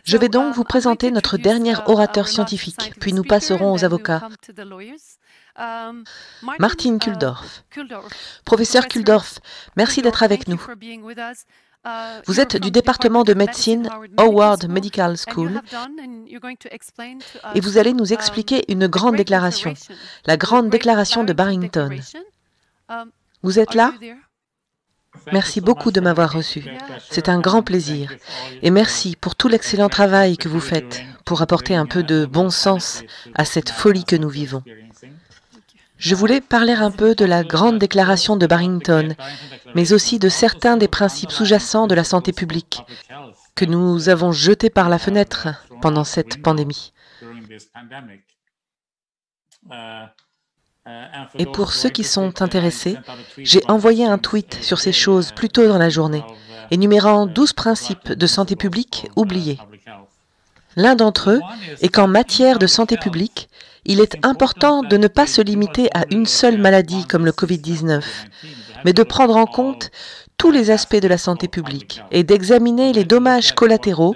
Je vais donc vous présenter notre dernier orateur scientifique, puis nous passerons aux avocats. Martin Kulldorff. Professeur Kulldorff, merci d'être avec nous. Vous êtes du département de médecine Howard Medical School et vous allez nous expliquer une grande déclaration, la grande déclaration de Barrington. Vous êtes là? Merci beaucoup de m'avoir reçu. C'est un grand plaisir. Et merci pour tout l'excellent travail que vous faites pour apporter un peu de bon sens à cette folie que nous vivons. Je voulais parler un peu de la grande déclaration de Barrington, mais aussi de certains des principes sous-jacents de la santé publique que nous avons jetés par la fenêtre pendant cette pandémie. Et pour ceux qui sont intéressés, j'ai envoyé un tweet sur ces choses plus tôt dans la journée, énumérant 12 principes de santé publique oubliés. L'un d'entre eux est qu'en matière de santé publique, il est important de ne pas se limiter à une seule maladie comme le Covid-19, mais de prendre en compte tous les aspects de la santé publique et d'examiner les dommages collatéraux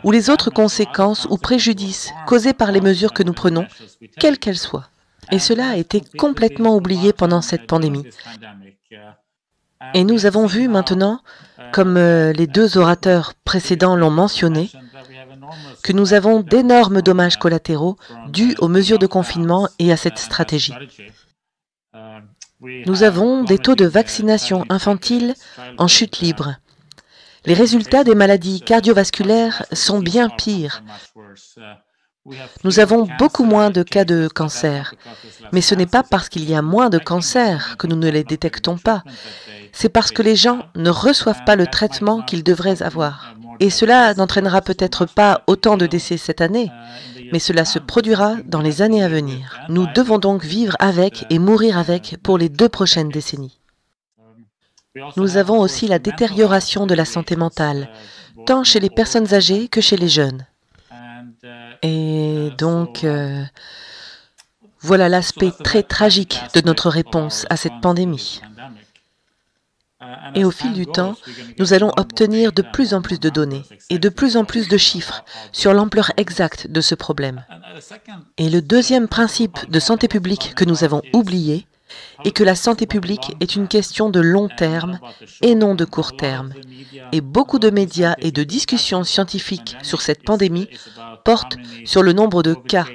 ou les autres conséquences ou préjudices causés par les mesures que nous prenons, quelles qu'elles soient. Et cela a été complètement oublié pendant cette pandémie. Et nous avons vu maintenant, comme les deux orateurs précédents l'ont mentionné, que nous avons d'énormes dommages collatéraux dus aux mesures de confinement et à cette stratégie. Nous avons des taux de vaccination infantile en chute libre. Les résultats des maladies cardiovasculaires sont bien pires. Nous avons beaucoup moins de cas de cancer, mais ce n'est pas parce qu'il y a moins de cancers que nous ne les détectons pas. C'est parce que les gens ne reçoivent pas le traitement qu'ils devraient avoir. Et cela n'entraînera peut-être pas autant de décès cette année, mais cela se produira dans les années à venir. Nous devons donc vivre avec et mourir avec pour les 2 prochaines décennies. Nous avons aussi la détérioration de la santé mentale, tant chez les personnes âgées que chez les jeunes. Et donc, voilà l'aspect très tragique de notre réponse à cette pandémie. Et au fil du temps, nous allons obtenir de plus en plus de données et de plus en plus de chiffres sur l'ampleur exacte de ce problème. Et le deuxième principe de santé publique que nous avons oublié est que la santé publique est une question de long terme et non de court terme. Et beaucoup de médias et de discussions scientifiques sur cette pandémie portent sur le nombre de cas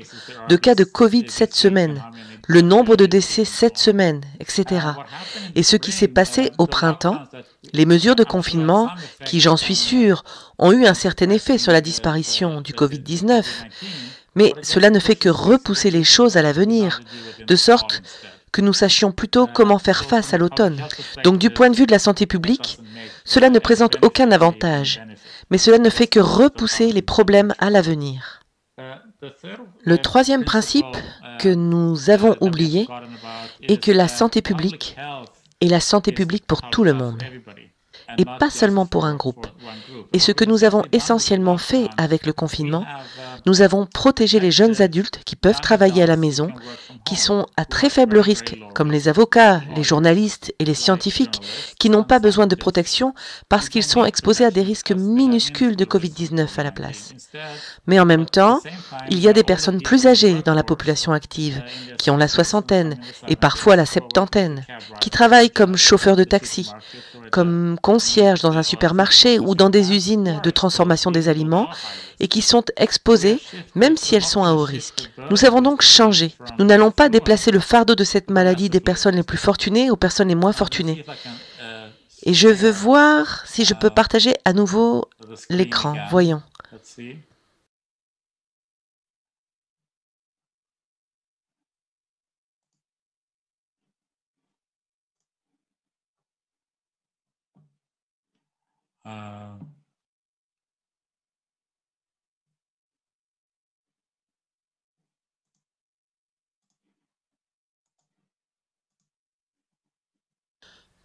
de Covid cette semaine, le nombre de décès cette semaine, etc. Et ce qui s'est passé au printemps, les mesures de confinement, qui, j'en suis sûre, ont eu un certain effet sur la disparition du Covid-19, mais cela ne fait que repousser les choses à l'avenir, de sorte que nous sachions plutôt comment faire face à l'automne. Donc du point de vue de la santé publique, cela ne présente aucun avantage, mais cela ne fait que repousser les problèmes à l'avenir. Le troisième principe que nous avons oublié est que la santé publique est la santé publique pour tout le monde, et pas seulement pour un groupe. Et ce que nous avons essentiellement fait avec le confinement, nous avons protégé les jeunes adultes qui peuvent travailler à la maison, qui sont à très faible risque, comme les avocats, les journalistes et les scientifiques, qui n'ont pas besoin de protection parce qu'ils sont exposés à des risques minuscules de Covid-19 à la place. Mais en même temps, il y a des personnes plus âgées dans la population active, qui ont la soixantaine et parfois la septantaine, qui travaillent comme chauffeurs de taxi, comme concierges dans un supermarché ou dans des usines de transformation des aliments et qui sont exposées même si elles sont à haut risque. Nous avons donc changé. Nous n'allons pas déplacer le fardeau de cette maladie des personnes les plus fortunées aux personnes les moins fortunées. Et je veux voir si je peux partager à nouveau l'écran. Voyons.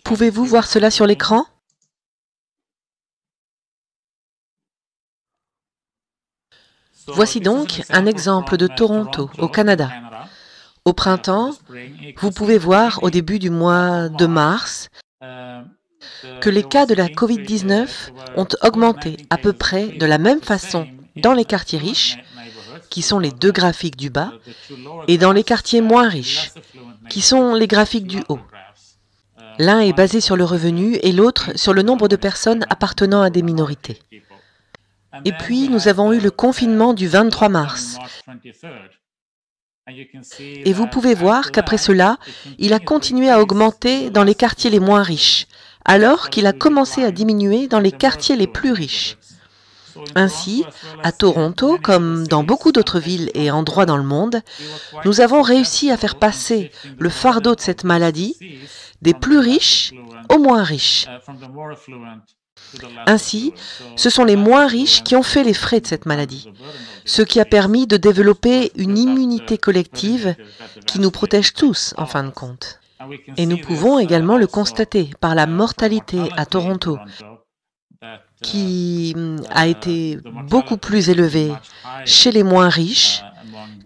Pouvez-vous voir cela sur l'écran? Voici donc un exemple de Toronto, au Canada. Au printemps, vous pouvez voir au début du mois de mars que les cas de la COVID-19 ont augmenté à peu près de la même façon dans les quartiers riches, qui sont les deux graphiques du bas, et dans les quartiers moins riches, qui sont les graphiques du haut. L'un est basé sur le revenu et l'autre sur le nombre de personnes appartenant à des minorités. Et puis, nous avons eu le confinement du 23 mars. Et vous pouvez voir qu'après cela, il a continué à augmenter dans les quartiers les moins riches, alors qu'il a commencé à diminuer dans les quartiers les plus riches. Ainsi, à Toronto, comme dans beaucoup d'autres villes et endroits dans le monde, nous avons réussi à faire passer le fardeau de cette maladie des plus riches aux moins riches. Ainsi, ce sont les moins riches qui ont fait les frais de cette maladie, ce qui a permis de développer une immunité collective qui nous protège tous, en fin de compte. Et nous pouvons également le constater par la mortalité à Toronto, qui a été beaucoup plus élevée chez les moins riches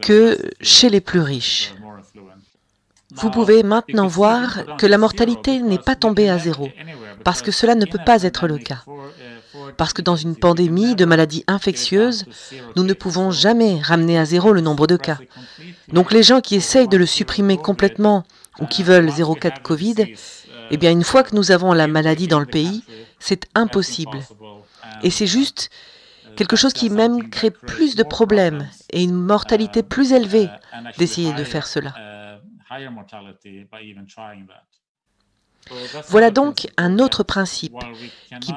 que chez les plus riches. Vous pouvez maintenant voir que la mortalité n'est pas tombée à zéro, parce que cela ne peut pas être le cas. Parce que dans une pandémie de maladies infectieuses, nous ne pouvons jamais ramener à zéro le nombre de cas. Donc les gens qui essayent de le supprimer complètement ou qui veulent zéro cas de Covid, eh bien une fois que nous avons la maladie dans le pays, c'est impossible. Et c'est juste quelque chose qui même crée plus de problèmes et une mortalité plus élevée d'essayer de faire cela. Voilà donc un autre principe qui,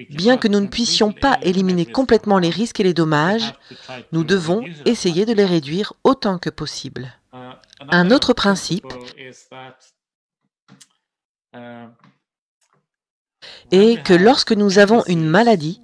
bien que nous ne puissions pas éliminer complètement les risques et les dommages, nous devons essayer de les réduire autant que possible. Un autre principe est que lorsque nous avons une maladie,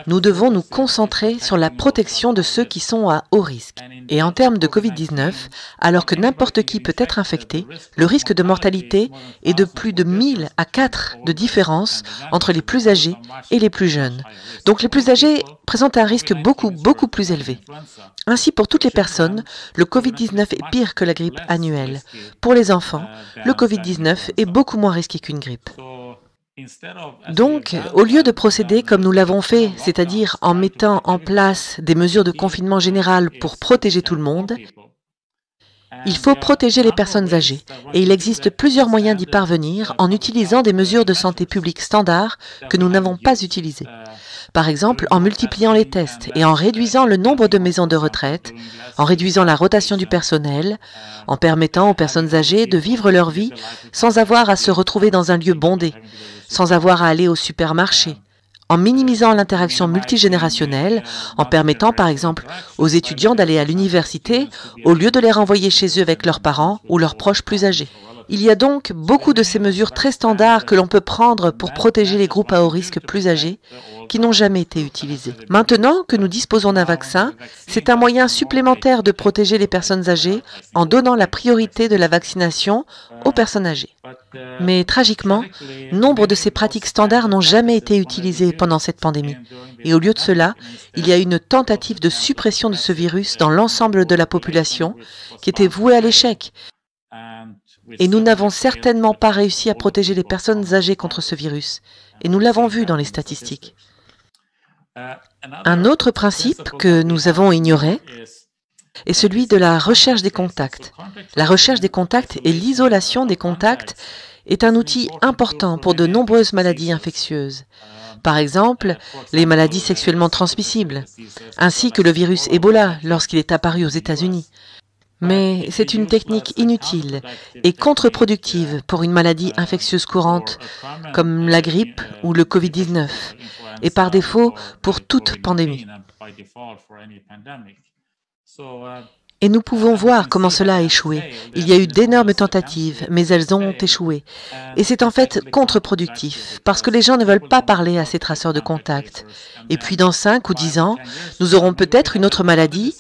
nous devons nous concentrer sur la protection de ceux qui sont à haut risque. Et en termes de Covid-19, alors que n'importe qui peut être infecté, le risque de mortalité est de plus de 1000 à 4 de différence entre les plus âgés et les plus jeunes. Donc les plus âgés présentent un risque beaucoup plus élevé. Ainsi, pour toutes les personnes, le Covid-19 est pire que la grippe annuelle. Pour les enfants, le Covid-19 est beaucoup moins risqué qu'une grippe. Donc, au lieu de procéder comme nous l'avons fait, c'est-à-dire en mettant en place des mesures de confinement général pour protéger tout le monde, il faut protéger les personnes âgées et il existe plusieurs moyens d'y parvenir en utilisant des mesures de santé publique standards que nous n'avons pas utilisées. Par exemple, en multipliant les tests et en réduisant le nombre de maisons de retraite, en réduisant la rotation du personnel, en permettant aux personnes âgées de vivre leur vie sans avoir à se retrouver dans un lieu bondé, sans avoir à aller au supermarché, en minimisant l'interaction multigénérationnelle, en permettant par exemple aux étudiants d'aller à l'université au lieu de les renvoyer chez eux avec leurs parents ou leurs proches plus âgés. Il y a donc beaucoup de ces mesures très standards que l'on peut prendre pour protéger les groupes à haut risque plus âgés qui n'ont jamais été utilisés. Maintenant que nous disposons d'un vaccin, c'est un moyen supplémentaire de protéger les personnes âgées en donnant la priorité de la vaccination aux personnes âgées. Mais tragiquement, nombre de ces pratiques standards n'ont jamais été utilisées pendant cette pandémie. Et au lieu de cela, il y a une tentative de suppression de ce virus dans l'ensemble de la population qui était vouée à l'échec. Et nous n'avons certainement pas réussi à protéger les personnes âgées contre ce virus. Et nous l'avons vu dans les statistiques. Un autre principe que nous avons ignoré est celui de la recherche des contacts. La recherche des contacts et l'isolation des contacts est un outil important pour de nombreuses maladies infectieuses. Par exemple, les maladies sexuellement transmissibles, ainsi que le virus Ebola lorsqu'il est apparu aux États-Unis. Mais c'est une technique inutile et contre-productive pour une maladie infectieuse courante comme la grippe ou le Covid-19 et par défaut pour toute pandémie. Et nous pouvons voir comment cela a échoué. Il y a eu d'énormes tentatives, mais elles ont échoué. Et c'est en fait contre-productif, parce que les gens ne veulent pas parler à ces traceurs de contacts. Et puis dans 5 ou 10 ans, nous aurons peut-être une autre maladie,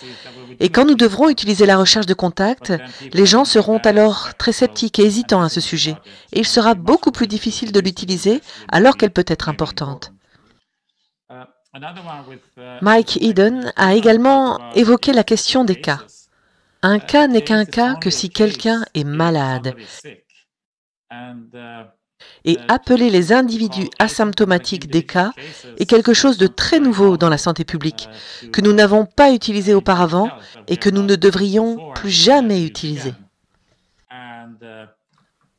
et quand nous devrons utiliser la recherche de contacts, les gens seront alors très sceptiques et hésitants à ce sujet, et il sera beaucoup plus difficile de l'utiliser alors qu'elle peut être importante. Mike Eden a également évoqué la question des cas. Un cas n'est qu'un cas que si quelqu'un est malade. Et appeler les individus asymptomatiques des cas est quelque chose de très nouveau dans la santé publique, que nous n'avons pas utilisé auparavant et que nous ne devrions plus jamais utiliser.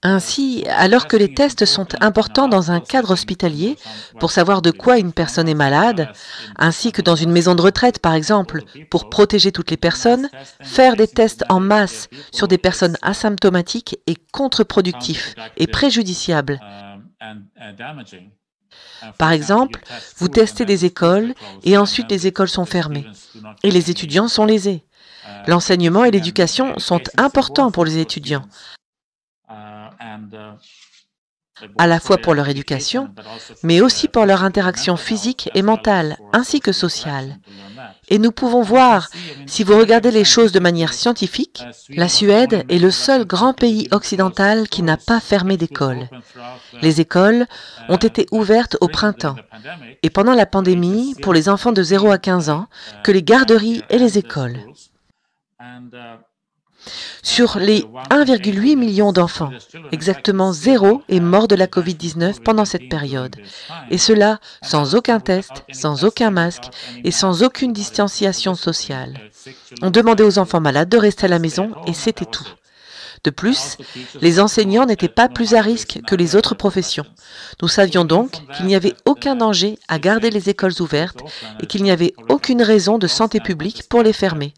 Ainsi, alors que les tests sont importants dans un cadre hospitalier pour savoir de quoi une personne est malade, ainsi que dans une maison de retraite par exemple, pour protéger toutes les personnes, faire des tests en masse sur des personnes asymptomatiques est contre-productif et préjudiciable. Par exemple, vous testez des écoles et ensuite les écoles sont fermées et les étudiants sont lésés. L'enseignement et l'éducation sont importants pour les étudiants, à la fois pour leur éducation, mais aussi pour leur interaction physique et mentale, ainsi que sociale. Et nous pouvons voir, si vous regardez les choses de manière scientifique, la Suède est le seul grand pays occidental qui n'a pas fermé d'école. Les écoles ont été ouvertes au printemps, et pendant la pandémie, pour les enfants de 0 à 15 ans, que les garderies et les écoles. Sur les 1,8 million d'enfants, exactement 0 est mort de la Covid-19 pendant cette période. Et cela sans aucun test, sans aucun masque et sans aucune distanciation sociale. On demandait aux enfants malades de rester à la maison et c'était tout. De plus, les enseignants n'étaient pas plus à risque que les autres professions. Nous savions donc qu'il n'y avait aucun danger à garder les écoles ouvertes et qu'il n'y avait aucune raison de santé publique pour les fermer.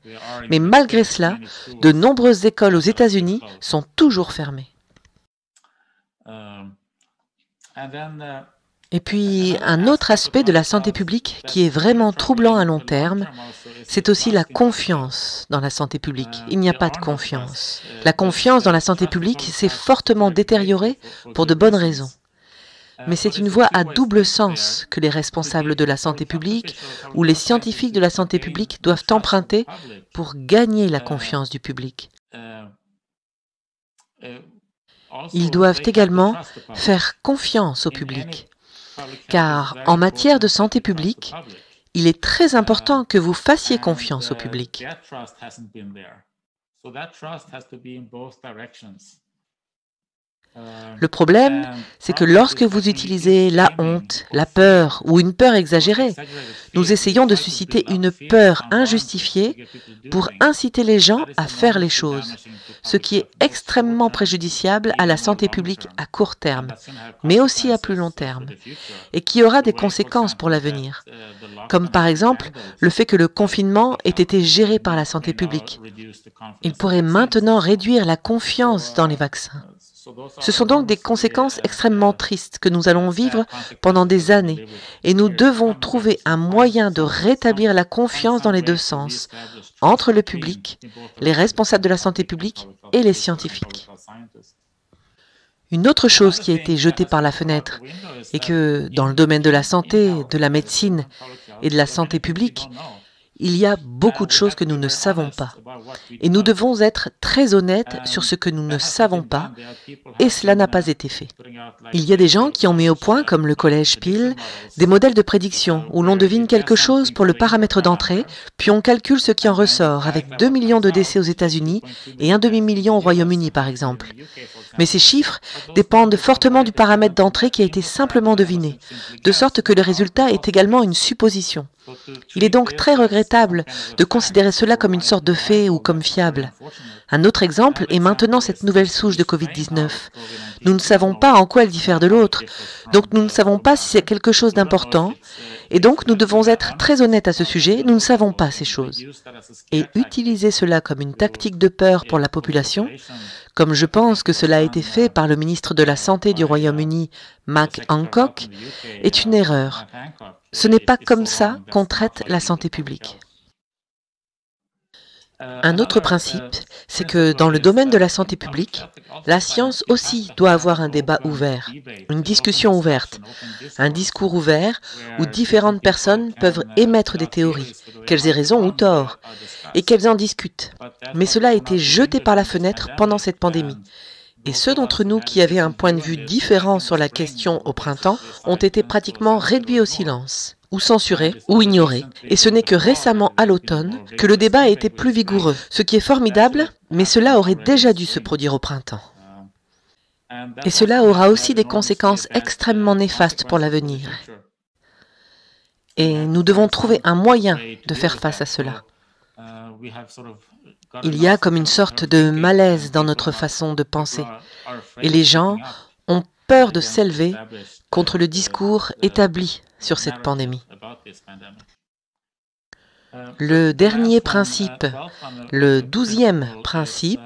Mais malgré cela, de nombreuses écoles aux États-Unis sont toujours fermées. Et puis, un autre aspect de la santé publique qui est vraiment troublant à long terme, c'est aussi la confiance dans la santé publique. Il n'y a pas de confiance. La confiance dans la santé publique s'est fortement détériorée pour de bonnes raisons. Mais c'est une voie à double sens que les responsables de la santé publique ou les scientifiques de la santé publique doivent emprunter pour gagner la confiance du public. Ils doivent également faire confiance au public. Car en matière de santé publique, il est très important que vous fassiez confiance au public. Le problème, c'est que lorsque vous utilisez la honte, la peur ou une peur exagérée, nous essayons de susciter une peur injustifiée pour inciter les gens à faire les choses, ce qui est extrêmement préjudiciable à la santé publique à court terme, mais aussi à plus long terme, et qui aura des conséquences pour l'avenir, comme par exemple le fait que le confinement ait été géré par la santé publique. Il pourrait maintenant réduire la confiance dans les vaccins. Ce sont donc des conséquences extrêmement tristes que nous allons vivre pendant des années et nous devons trouver un moyen de rétablir la confiance dans les deux sens, entre le public, les responsables de la santé publique et les scientifiques. Une autre chose qui a été jetée par la fenêtre est que dans le domaine de la santé, de la médecine et de la santé publique, il y a beaucoup de choses que nous ne savons pas. Et nous devons être très honnêtes sur ce que nous ne savons pas, et cela n'a pas été fait. Il y a des gens qui ont mis au point, comme le collège Peel, des modèles de prédiction où l'on devine quelque chose pour le paramètre d'entrée, puis on calcule ce qui en ressort, avec 2 millions de décès aux États-Unis et un demi-million au Royaume-Uni, par exemple. Mais ces chiffres dépendent fortement du paramètre d'entrée qui a été simplement deviné, de sorte que le résultat est également une supposition. Il est donc très regrettable de considérer cela comme une sorte de fait ou comme fiable. Un autre exemple est maintenant cette nouvelle souche de Covid-19. Nous ne savons pas en quoi elle diffère de l'autre, donc nous ne savons pas si c'est quelque chose d'important, et donc nous devons être très honnêtes à ce sujet, nous ne savons pas ces choses. Et utiliser cela comme une tactique de peur pour la population, comme je pense que cela a été fait par le ministre de la Santé du Royaume-Uni, Matt Hancock, est une erreur. Ce n'est pas comme ça qu'on traite la santé publique. Un autre principe, c'est que dans le domaine de la santé publique, la science aussi doit avoir un débat ouvert, une discussion ouverte, un discours ouvert où différentes personnes peuvent émettre des théories, qu'elles aient raison ou tort, et qu'elles en discutent. Mais cela a été jeté par la fenêtre pendant cette pandémie. Et ceux d'entre nous qui avaient un point de vue différent sur la question au printemps ont été pratiquement réduits au silence, ou censurés, ou ignorés. Et ce n'est que récemment, à l'automne, que le débat a été plus vigoureux, ce qui est formidable, mais cela aurait déjà dû se produire au printemps. Et cela aura aussi des conséquences extrêmement néfastes pour l'avenir. Et nous devons trouver un moyen de faire face à cela. Il y a comme une sorte de malaise dans notre façon de penser. Et les gens ont peur de s'élever contre le discours établi sur cette pandémie. Le dernier principe, le 12e principe,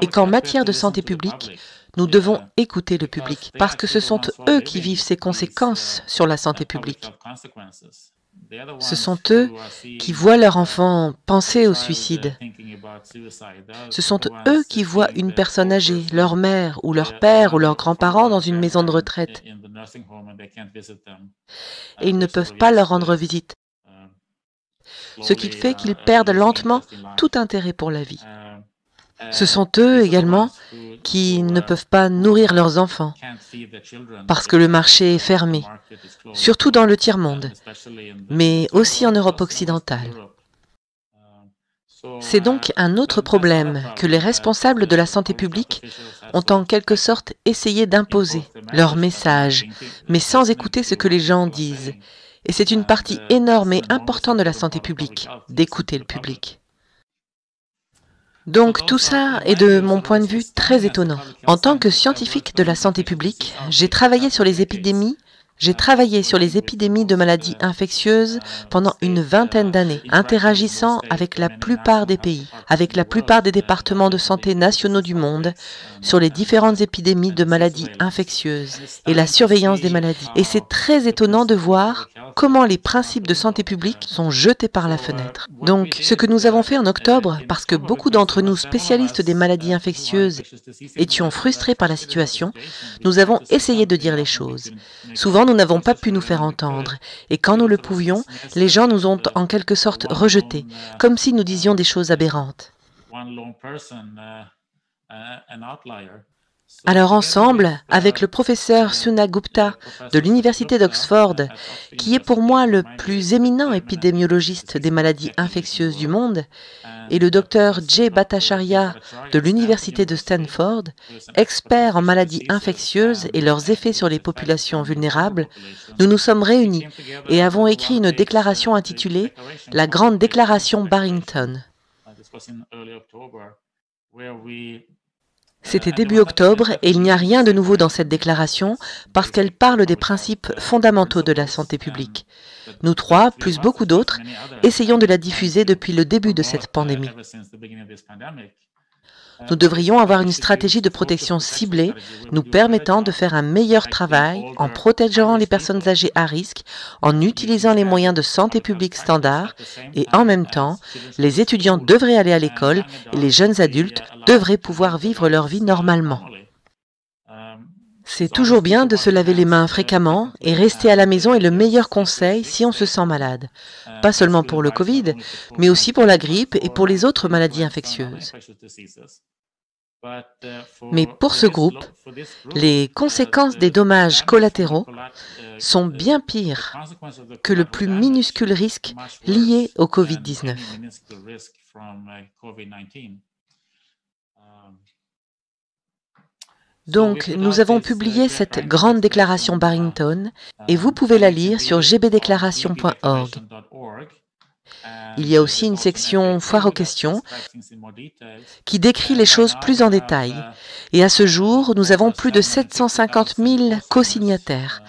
est qu'en matière de santé publique, nous devons écouter le public, parce que ce sont eux qui vivent ces conséquences sur la santé publique. Ce sont eux qui voient leurs enfants penser au suicide. Ce sont eux qui voient une personne âgée, leur mère ou leur père ou leurs grands-parents dans une maison de retraite. Et ils ne peuvent pas leur rendre visite. Ce qui fait qu'ils perdent lentement tout intérêt pour la vie. Ce sont eux également qui ne peuvent pas nourrir leurs enfants parce que le marché est fermé, surtout dans le tiers-monde, mais aussi en Europe occidentale. C'est donc un autre problème que les responsables de la santé publique ont en quelque sorte essayé d'imposer leur message, mais sans écouter ce que les gens disent. Et c'est une partie énorme et importante de la santé publique, d'écouter le public. Donc tout ça est de mon point de vue très étonnant. En tant que scientifique de la santé publique, j'ai travaillé sur les épidémies de maladies infectieuses pendant une vingtaine d'années, interagissant avec la plupart des pays, avec la plupart des départements de santé nationaux du monde, sur les différentes épidémies de maladies infectieuses et la surveillance des maladies. Et c'est très étonnant de voir comment les principes de santé publique sont jetés par la fenêtre. Donc, ce que nous avons fait en octobre, parce que beaucoup d'entre nous, spécialistes des maladies infectieuses, étions frustrés par la situation, nous avons essayé de dire les choses. Souvent, nous n'avons pas pu nous faire entendre, et quand nous le pouvions, les gens nous ont en quelque sorte rejetés, comme si nous disions des choses aberrantes. Alors ensemble, avec le professeur Suna Gupta de l'Université d'Oxford, qui est pour moi le plus éminent épidémiologiste des maladies infectieuses du monde, et le docteur Jay Bhattacharya de l'Université de Stanford, expert en maladies infectieuses et leurs effets sur les populations vulnérables, nous nous sommes réunis et avons écrit une déclaration intitulée « La Grande Déclaration Barrington ». C'était début octobre et il n'y a rien de nouveau dans cette déclaration parce qu'elle parle des principes fondamentaux de la santé publique. Nous trois, plus beaucoup d'autres, essayons de la diffuser depuis le début de cette pandémie. Nous devrions avoir une stratégie de protection ciblée nous permettant de faire un meilleur travail en protégeant les personnes âgées à risque, en utilisant les moyens de santé publique standards et en même temps, les étudiants devraient aller à l'école et les jeunes adultes devraient pouvoir vivre leur vie normalement. C'est toujours bien de se laver les mains fréquemment et rester à la maison est le meilleur conseil si on se sent malade. Pas seulement pour le Covid, mais aussi pour la grippe et pour les autres maladies infectieuses. Mais pour ce groupe, les conséquences des dommages collatéraux sont bien pires que le plus minuscule risque lié au Covid-19. Donc, nous avons publié cette grande déclaration Barrington et vous pouvez la lire sur gbdéclaration.org. Il y a aussi une section foire aux questions qui décrit les choses plus en détail. Et à ce jour, nous avons plus de 750 000 co-signataires,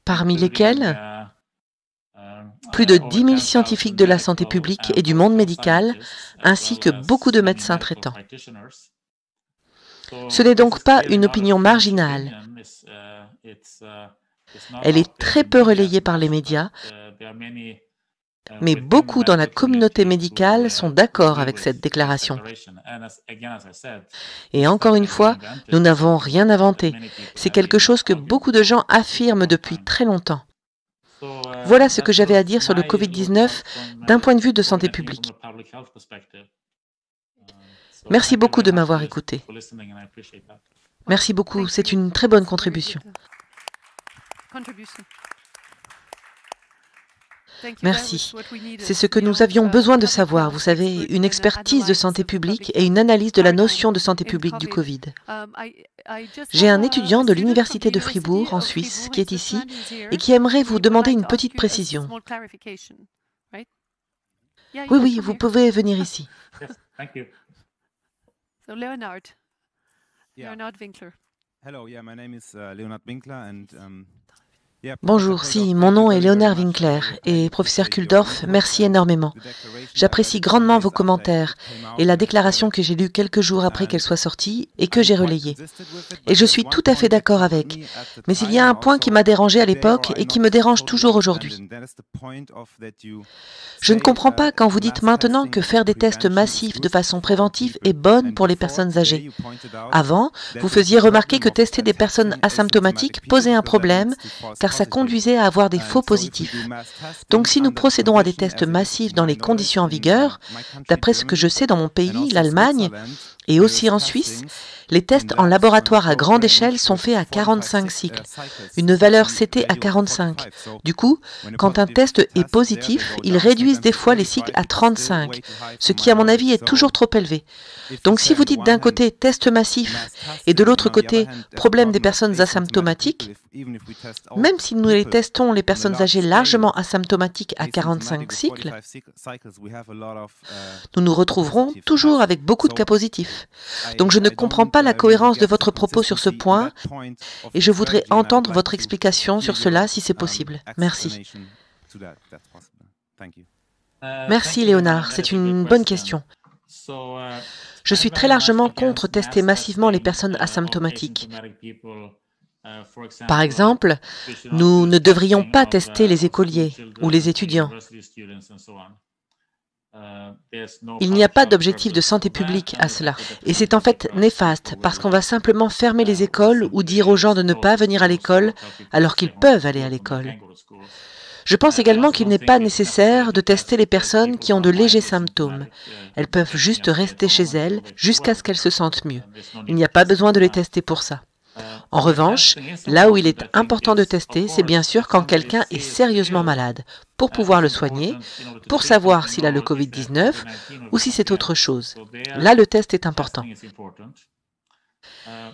parmi lesquels plus de 10 000 scientifiques de la santé publique et du monde médical, ainsi que beaucoup de médecins traitants. Ce n'est donc pas une opinion marginale. Elle est très peu relayée par les médias, mais beaucoup dans la communauté médicale sont d'accord avec cette déclaration. Et encore une fois, nous n'avons rien inventé. C'est quelque chose que beaucoup de gens affirment depuis très longtemps. Voilà ce que j'avais à dire sur le Covid-19 d'un point de vue de santé publique. Merci beaucoup de m'avoir écouté. Merci beaucoup, c'est une très bonne contribution. Merci. C'est ce que nous avions besoin de savoir. Vous savez, une expertise de santé publique et une analyse de la notion de santé publique du Covid. J'ai un étudiant de l'Université de Fribourg, en Suisse, qui est ici et qui aimerait vous demander une petite précision. Oui, vous pouvez venir ici. Leonard Winkler. Hello, yeah, my name is Leonard Winkler and Bonjour, mon nom est Leonard Winkler et professeur Kulldorff, merci énormément. J'apprécie grandement vos commentaires et la déclaration que j'ai lue quelques jours après qu'elle soit sortie et que j'ai relayée. Et je suis tout à fait d'accord avec, mais il y a un point qui m'a dérangé à l'époque et qui me dérange toujours aujourd'hui. Je ne comprends pas quand vous dites maintenant que faire des tests massifs de façon préventive est bonne pour les personnes âgées. Avant, vous faisiez remarquer que tester des personnes asymptomatiques posait un problème, car ça conduisait à avoir des faux positifs. Donc si nous procédons à des tests massifs dans les conditions en vigueur, d'après ce que je sais dans mon pays, l'Allemagne, et aussi en Suisse, les tests en laboratoire à grande échelle sont faits à 45 cycles, une valeur CT à 45. Du coup, quand un test est positif, ils réduisent des fois les cycles à 35, ce qui à mon avis est toujours trop élevé. Donc si vous dites d'un côté test massif et de l'autre côté problème des personnes asymptomatiques, même si nous les testons les personnes âgées largement asymptomatiques à 45 cycles, nous nous retrouverons toujours avec beaucoup de cas positifs. Donc je ne comprends pas la cohérence de votre propos sur ce point et je voudrais entendre votre explication sur cela si c'est possible. Merci. Merci Léonard, c'est une bonne question. Je suis très largement contre tester massivement les personnes asymptomatiques. Par exemple, nous ne devrions pas tester les écoliers ou les étudiants. Il n'y a pas d'objectif de santé publique à cela. Et c'est en fait néfaste parce qu'on va simplement fermer les écoles ou dire aux gens de ne pas venir à l'école alors qu'ils peuvent aller à l'école. Je pense également qu'il n'est pas nécessaire de tester les personnes qui ont de légers symptômes. Elles peuvent juste rester chez elles jusqu'à ce qu'elles se sentent mieux. Il n'y a pas besoin de les tester pour ça. En revanche, là où il est important de tester, c'est bien sûr quand quelqu'un est sérieusement malade, pour pouvoir le soigner, pour savoir s'il a le Covid-19 ou si c'est autre chose. Là, le test est important.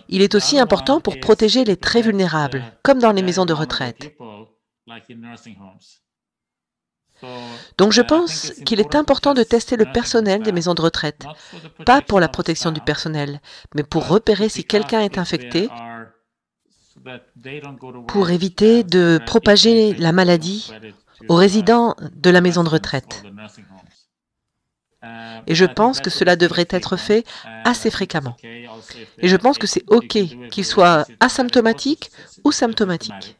Il est aussi important pour protéger les très vulnérables, comme dans les maisons de retraite. Donc je pense qu'il est important de tester le personnel des maisons de retraite, pas pour la protection du personnel, mais pour repérer si quelqu'un est infecté, pour éviter de propager la maladie aux résidents de la maison de retraite. Et je pense que cela devrait être fait assez fréquemment. Et je pense que c'est OK qu'ils soient asymptomatiques ou symptomatiques.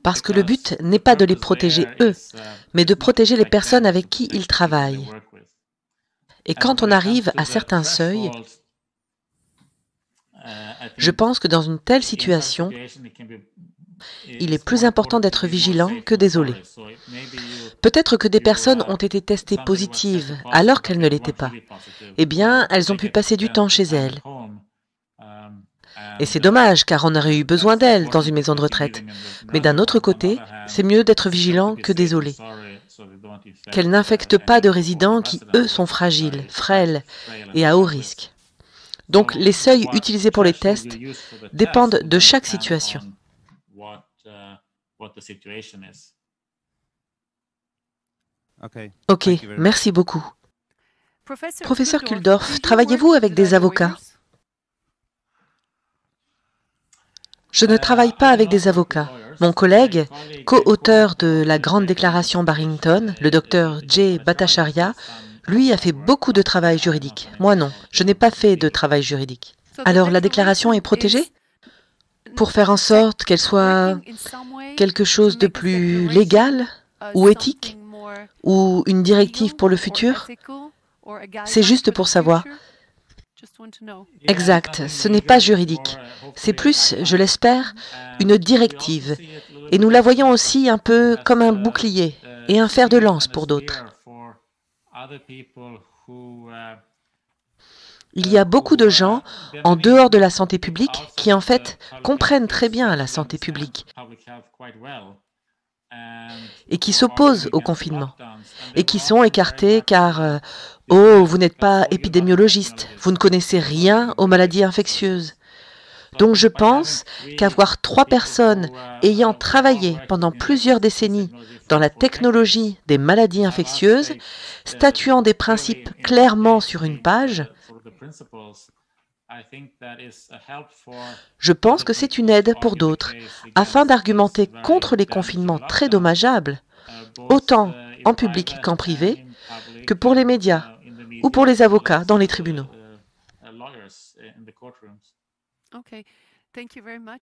Parce que le but n'est pas de les protéger eux, mais de protéger les personnes avec qui ils travaillent. Et quand on arrive à certains seuils, je pense que dans une telle situation, il est plus important d'être vigilant que désolé. Peut-être que des personnes ont été testées positives alors qu'elles ne l'étaient pas. Eh bien, elles ont pu passer du temps chez elles. Et c'est dommage, car on aurait eu besoin d'elles dans une maison de retraite. Mais d'un autre côté, c'est mieux d'être vigilant que désolé. Qu'elles n'infectent pas de résidents qui, eux, sont fragiles, frêles et à haut risque. Donc, les seuils utilisés pour les tests dépendent de chaque situation. Ok, merci beaucoup. Professeur Kulldorff, travaillez-vous avec des avocats ? Je ne travaille pas avec des avocats. Mon collègue, co-auteur de la Grande Déclaration Barrington, le docteur Jay Bhattacharya, lui a fait beaucoup de travail juridique. Moi non, je n'ai pas fait de travail juridique. Alors la déclaration est protégée ? Pour faire en sorte qu'elle soit quelque chose de plus légal ou éthique ou une directive pour le futur ? C'est juste pour savoir. Exact, ce n'est pas juridique. C'est plus, je l'espère, une directive. Et nous la voyons aussi un peu comme un bouclier et un fer de lance pour d'autres. Il y a beaucoup de gens en dehors de la santé publique qui, en fait, comprennent très bien la santé publique. et qui s'opposent au confinement et qui sont écartés car oh, vous n'êtes pas épidémiologiste, vous ne connaissez rien aux maladies infectieuses. Donc je pense qu'avoir 3 personnes ayant travaillé pendant plusieurs décennies dans la technologie des maladies infectieuses, statuant des principes clairement sur une page, je pense que c'est une aide pour d'autres, afin d'argumenter contre les confinements très dommageables, autant en public qu'en privé, que pour les médias ou pour les avocats dans les tribunaux. Okay, thank you very much.